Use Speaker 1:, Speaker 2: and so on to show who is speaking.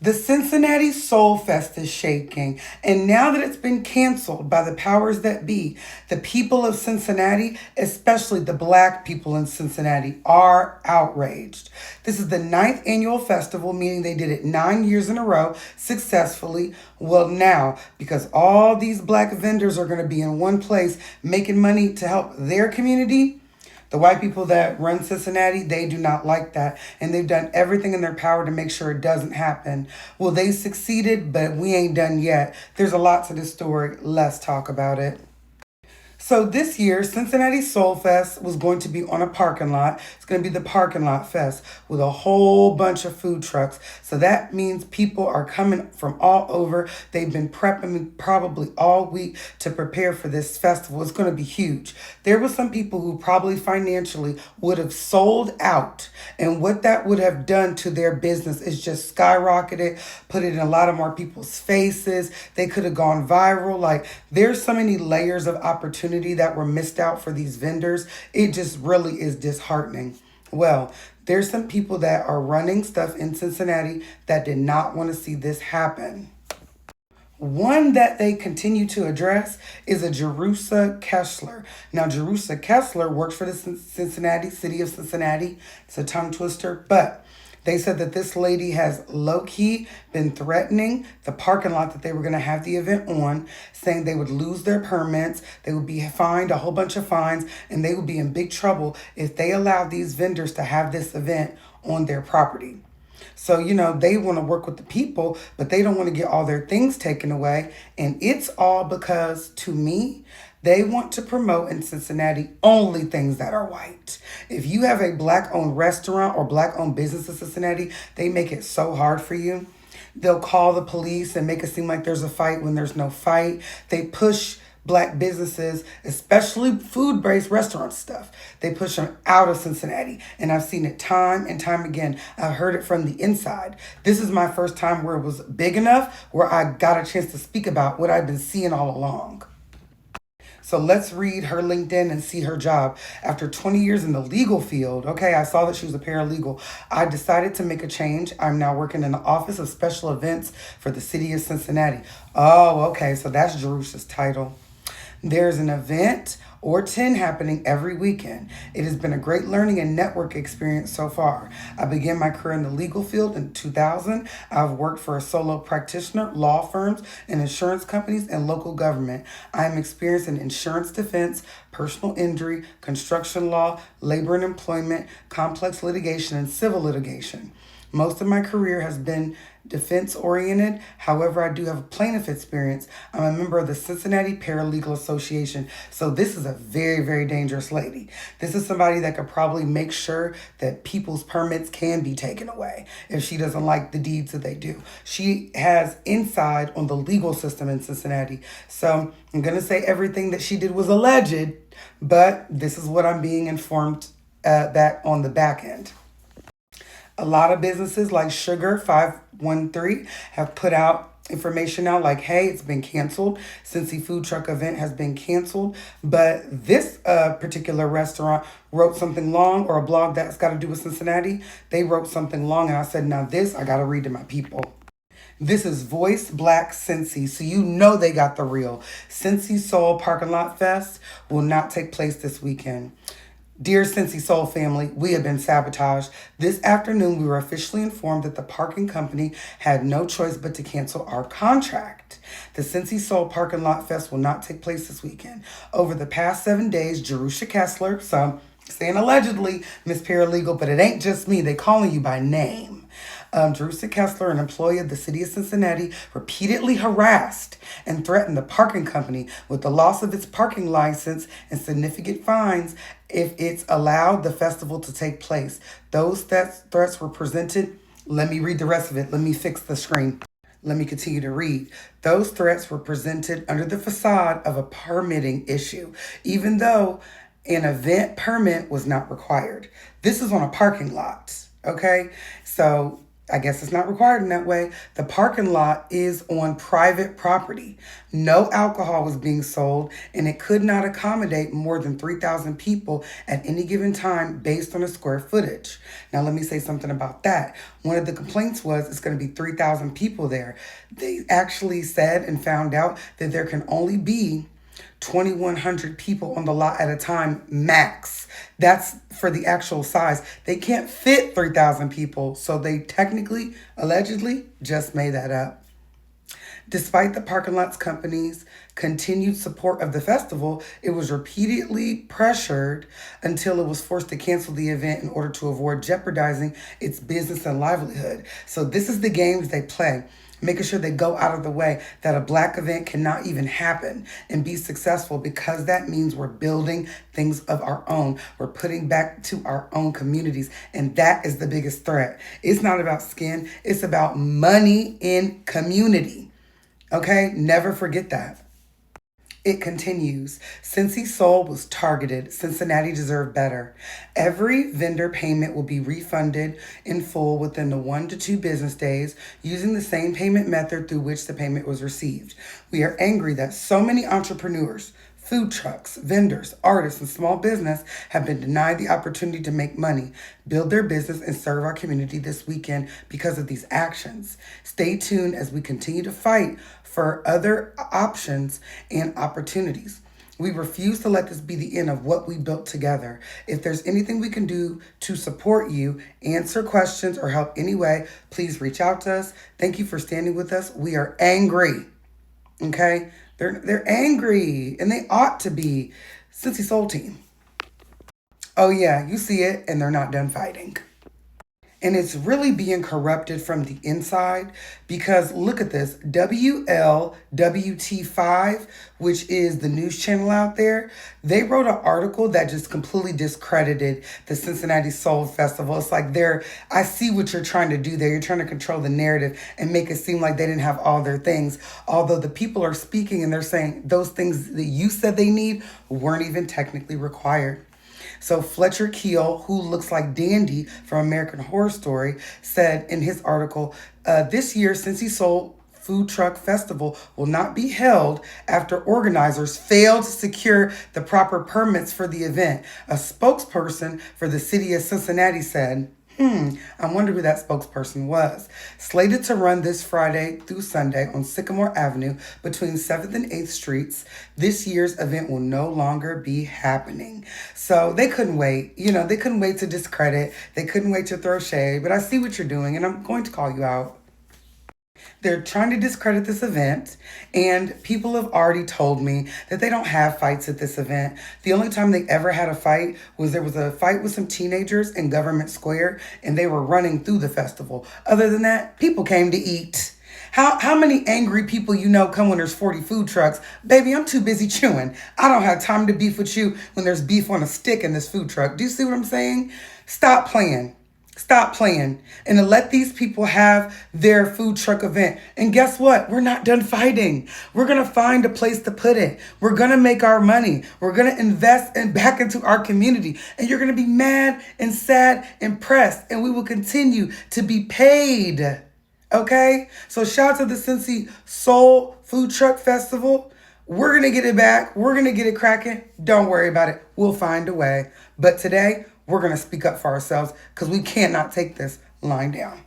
Speaker 1: The Cincinnati Soul Fest is shaking, and now that it's been canceled by the powers that be, the people of Cincinnati, especially the black people in Cincinnati, are outraged. This is the ninth annual festival, meaning they did it 9 years in a row successfully. Well, now, because all these black vendors are going to be in one place making money to help their community, the white people that run Cincinnati, they do not like that. And they've done everything in their power to make sure it doesn't happen. Well, they succeeded, but we ain't done yet. There's a lot to this story. Let's talk about it. So this year, Cincinnati Soul Fest was going to be on a parking lot. It's going to be the parking lot fest with a whole bunch of food trucks. So that means people are coming from all over. They've been prepping probably all week to prepare for this festival. It's going to be huge. There were some people who probably financially would have sold out. And what that would have done to their business is just skyrocketed, put it in a lot of more people's faces. They could have gone viral. Like, there's so many layers of opportunity that were missed out for these vendors. It just really is disheartening. Well, there's some people that are running stuff in Cincinnati that did not want to see this happen. One that they continue to address is a Jerusha Kessler. Now, Jerusha Kessler works for the city of Cincinnati. It's a tongue twister, but they said that this lady has low-key been threatening the parking lot that they were going to have the event on, saying they would lose their permits, they would be fined a whole bunch of fines, and they would be in big trouble if they allowed these vendors to have this event on their property. So, they want to work with the people, but they don't want to get all their things taken away. And it's all because, to me, they want to promote in Cincinnati only things that are white. If you have a black-owned restaurant or black-owned business in Cincinnati, they make it so hard for you. They'll call the police and make it seem like there's a fight when there's no fight. They push black businesses, especially food-based restaurant stuff. They push them out of Cincinnati. And I've seen it time and time again. I've heard it from the inside. This is my first time where it was big enough where I got a chance to speak about what I've been seeing all along. So let's read her LinkedIn and see her job. After 20 years in the legal field, okay, I saw that she was a paralegal. I decided to make a change. I'm now working in the Office of Special Events for the city of Cincinnati. Oh, okay, so that's Jerusha's title. There's an event or 10 happening every weekend. It has been a great learning and network experience so far. I began my career in the legal field in 2000. I've worked for a solo practitioner, law firms, and insurance companies and local government. I am experienced in insurance defense, personal injury, construction law, labor and employment, complex litigation, and civil litigation. Most of my career has been defense-oriented. However, I do have a plaintiff experience. I'm a member of the Cincinnati Paralegal Association. So this is a very, very dangerous lady. This is somebody that could probably make sure that people's permits can be taken away if she doesn't like the deeds that they do. She has inside on the legal system in Cincinnati. So I'm going to say everything that she did was alleged, but this is what I'm being informed that on the back end. A lot of businesses like Sugar 513 have put out information now like, hey, it's been canceled. Cincy Food Truck event has been canceled. But this particular restaurant wrote something long, or a blog that's got to do with Cincinnati. They wrote something long, and I said, now this I got to read to my people. This is Voice Black Cincy, so you know they got the real. Cincy Soul Parking Lot Fest will not take place this weekend. Dear Cincy Soul family, we have been sabotaged. This afternoon, we were officially informed that the parking company had no choice but to cancel our contract. The Cincy Soul Parking Lot Fest will not take place this weekend. Over the past 7 days, Jerusha Kessler, so saying allegedly, Miss Paralegal, but it ain't just me. They calling you by name. Jerusha Kessler, an employee of the city of Cincinnati, repeatedly harassed and threatened the parking company with the loss of its parking license and significant fines if it's allowed the festival to take place. Those threats were presented. Let me read the rest of it. Let me fix the screen. Let me continue to read. Those threats were presented under the facade of a permitting issue, even though an event permit was not required. This is on a parking lot, okay? So I guess it's not required in that way. The parking lot is on private property. No alcohol was being sold, and it could not accommodate more than 3,000 people at any given time based on the square footage. Now, let me say something about that. One of the complaints was it's going to be 3,000 people there. They actually said and found out that there can only be 2,100 people on the lot at a time max. That's for the actual size. They can't fit 3,000 people, so they technically, allegedly, just made that up. Despite the parking lots company's continued support of the festival, it was repeatedly pressured until it was forced to cancel the event in order to avoid jeopardizing its business and livelihood. So this is the games they play, making sure they go out of the way that a black event cannot even happen and be successful, because that means we're building things of our own. We're putting back to our own communities, and that is the biggest threat. It's not about skin, it's about money in community. Okay, never forget that. It continues. Cincy Soul was targeted. Cincinnati deserved better. Every vendor payment will be refunded in full within the 1 to 2 business days using the same payment method through which the payment was received. We are angry that so many entrepreneurs, food trucks, vendors, artists, and small business have been denied the opportunity to make money, build their business, and serve our community this weekend because of these actions. Stay tuned as we continue to fight for other options and opportunities. We refuse to let this be the end of what we built together. If there's anything we can do to support you, answer questions, or help any way, please reach out to us. Thank you for standing with us. We are angry. Okay? They're angry, and they ought to be. Cincy Soul Team. Oh yeah, you see it, and they're not done fighting. And it's really being corrupted from the inside, because look at this. WLWT5, which is the news channel out there, they wrote an article that just completely discredited the Cincinnati Soul Festival. It's like I see what you're trying to do there. You're trying to control the narrative and make it seem like they didn't have all their things. Although the people are speaking and they're saying those things that you said they need weren't even technically required. So Fletcher Keel, who looks like Dandy from American Horror Story, said in his article, this year, Cincy Soul Food Truck Festival will not be held after organizers failed to secure the proper permits for the event. A spokesperson for the city of Cincinnati said, I wonder who that spokesperson was. Slated to run this Friday through Sunday on Sycamore Avenue between 7th and 8th Streets, this year's event will no longer be happening. So they couldn't wait. They couldn't wait to discredit. They couldn't wait to throw shade. But I see what you're doing, and I'm going to call you out. They're trying to discredit this event, and people have already told me that they don't have fights at this event. The only time they ever had a fight was there was a fight with some teenagers in Government Square, and they were running through the festival. Other than that, people came to eat. How many angry people come when there's 40 food trucks? Baby, I'm too busy chewing. I don't have time to beef with you when there's beef on a stick in this food truck. Do you see what I'm saying? Stop playing. Stop playing and to let these people have their food truck event. And guess what? We're not done fighting. We're going to find a place to put it. We're going to make our money. We're going to invest back into our community. And you're going to be mad and sad and pressed. And we will continue to be paid. Okay? So shout out to the Cincy Soul Food Truck Festival. We're going to get it back. We're going to get it cracking. Don't worry about it. We'll find a way. But today, we're going to speak up for ourselves, because we cannot take this lying down.